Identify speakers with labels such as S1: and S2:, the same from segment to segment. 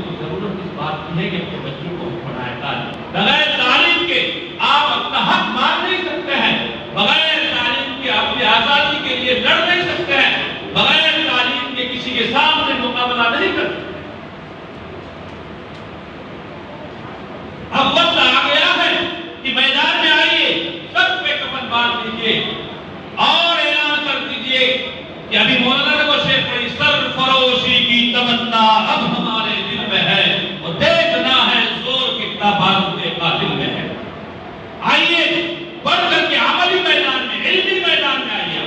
S1: کو ضرورت اس بات کی ہے کہ اپنے بچوں کو پڑھائیں تعلیم. بغیر تعلیم کے آپ اپنا حق مان نہیں سکتے ہیں. بغیر تعلیم کے اپنی آزادی کے لیے لڑ نہیں سکتے ہیں. بغیر تعلیم کے کسی کے سامنے مقابلہ نہیں کر سکتے. اب وقت آ گیا ہے کہ میدان میں آئیے, سب پہ کفن باندھ دیجیے اور اعلان کر دیجیے کہ ابھی مولانا کو شیخ پڑھی, سرفروشی کی تمنا اب ہمارے دل میں ہے, اور دیکھنا ہے زور کتنا بازو کے قاتل میں ہے. آئیے بڑھ کر کے عملی میدان میں, علمی میدان میں آئیے.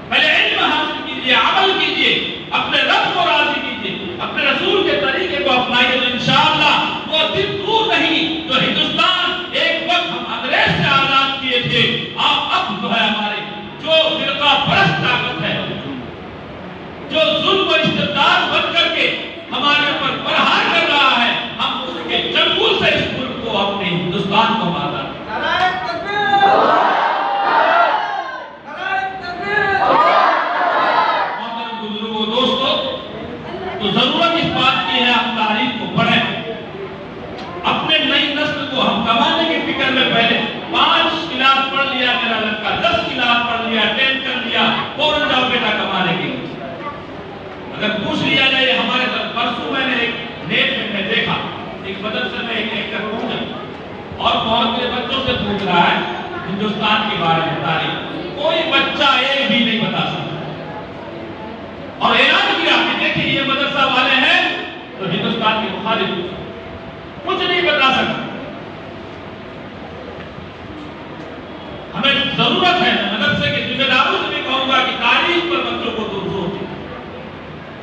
S1: پہلے علم حاصل کیجیے, عمل کیجیے, اپنے رب کو راضی کیجیے, اپنے رسول کے طریقے کو اپنائیے, تو انشاءاللہ وہ دن دور نہیں جو ہندوستان ایک وقت ہم انگریز سے آزاد کیے تھے. آپ اب جو ہے ہمارے جو فرقہ پرست طاقت ہے, جو ظلم و استبداد بن کر کے ہمارے اوپر پرہار کر رہا ہے, ہم اس کے چنگل سے اس ملک کو, اپنے ہندوستان کو مارا. محترم بزرگوں, دوستو, تو ضرورت اس بات کی ہے ہم تاریخ کو پڑھیں. اپنے نئی نسل کو ہم کمانے کی فکر میں پہلے 5 کلاس پڑھ لیا میرا لڑکا, 10 کلاس پڑھ لیا, 10 کر لیا, فوراً جاؤ بیٹا کمانے کے لیے. اگر پوچھ لیا جائے, ہمارے پرسوں میں نے ایک نیٹ میں دیکھا, ایک مدرسے میں ایک لیکچر پوچھا اور بہت سے بچوں سے پوچھ رہا ہے ہندوستان کے بارے میں تاریخ. کوئی بچہ ایک بھی نہیں بتا سکتا, اور اعلان کیا کہ دیکھیں یہ مدرسہ والے ہیں تو ہندوستان کے مخالف, کچھ نہیں بتا سکتا. ہمیں ضرورت ہے, مدرسے کے ذمہ داروں سے بھی کہوں گا کہ تاریخ پر بچوں کو زور دیں,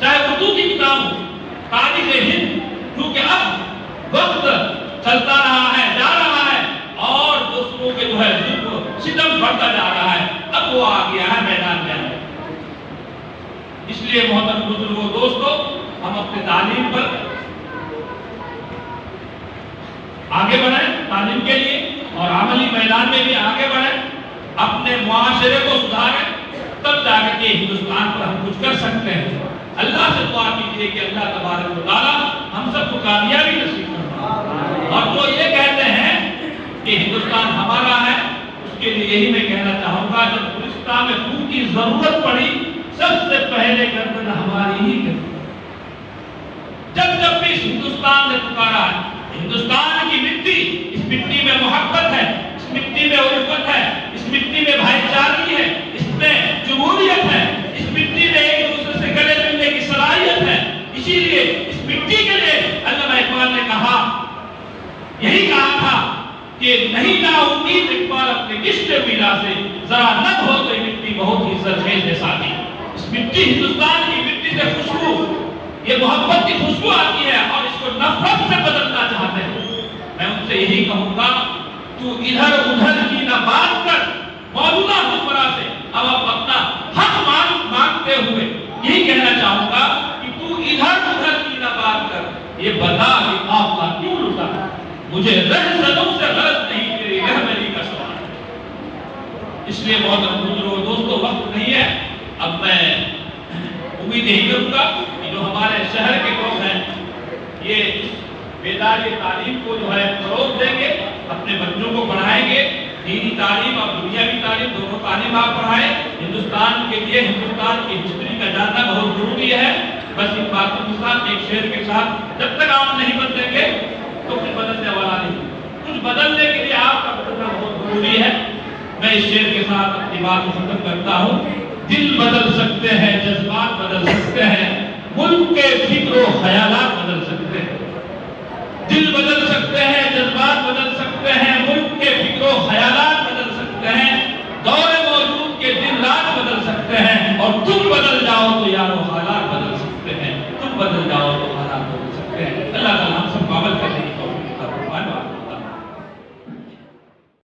S1: چاہے اردو کی کتاب ہو, تاریخ ہند, کیونکہ اب وقت چلتا رہا ہے, جا رہا ہے, اور دوسروں کے جو ہے ستم بڑھتا جا رہا ہے. اب وہ آ گیا ہے میدان میں. اس لیے محترم بزرگوں, دوستو, ہم اپنے تعلیم پر آگے بڑھیں تعلیم کے لیے, اور عملی میدان میں بھی آگے بڑھیں, اپنے معاشرے کو سدھاریں, تب جا کے ہندوستان پر ہم کچھ کر سکتے ہیں. اللہ سے دعا کیجیے کہ اللہ تبارک و تعالیٰ ہم سب کو کامیابی نصیب فرمائے. اور جو یہ کہتے ہیں کہ ہندوستان ہمارا ہے, اس کے لیے یہی میں کہنا چاہوں گا, جب گلستان میں خون کی ضرورت پڑی سب سے پہلے گردن ہماری ہی گردن. جب بھی اس ہندوستان نے پکارا ہے, ہندوستان کی مٹی, اس مٹی میں محبت ہے, اس مٹی میں الفت ہے, اس مٹی میں بھائی چارگی ہے, اس میں جمہوریت ہے, اس مٹی میں ایک دوسرے سے گلے ملنے کی صلاحیت ہے. اسی لیے اس مٹی کے لیے علامہ اقبال نے کہا, یہی کہا تھا کہ نہیں نا امید اقبال اپنے کشت میرا سے, ذرا نہ ہو تو مٹی بہت ہی زرخیز ہے ساتھی. اس مٹی, ہندوستان کی مٹی سے خوشبو, یہ محبت کی خوشبو آتی ہے, اور اس کو نفرت سے بدلنا چاہتے ہیں. میں ان سے یہی کہوں گا, تو ادھر ادھر کی نہ بات کر, موجودہ حکمراں سے اب اپنا حق مانگتے ہوئے یہی کہنا چاہوں گا کہ تو ادھر ادھر کی نہ بات کر, یہ بتا کہ قافلہ کیوں لٹا, مجھے رہزنوں سے غرض نہیں, تیری رہبری کا سوال. اس لیے محترم بزرگوں, دوستو, وقت نہیں ہے. اب میں امید یہی کروں گا کہ جو ہمارے شہر کے لوگ ہیں یہ بیداری تعلیم کو جو ہے فروغ دیں گے, اپنے بچوں کو پڑھائیں گے, دینی تعلیم اور دنیاوی تعلیم دونوں تعلیم آپ پڑھائیں. ہندوستان کے لیے ہندوستان کی ہسٹری کا جاننا بہت ضروری ہے. بس ان باتوں کے ساتھ, ایک شعر کے ساتھ, جب تک آپ نہیں بدلیں گے تو کچھ بدلنے والا نہیں. کچھ بدلنے کے لیے آپ کا بدلنا بہت ضروری ہے. میں اس شعر کے ساتھ اپنی بات کو ختم کرتا ہوں. دل بدل سکتے ہیں, جذبات بدل سکتے ہیں, ملک کے فکر و خیالات بدل سکتے ہیں. دل بدل سکتے ہیں, جذبات بدل سکتے ہیں, ملک کے فکر و خیالات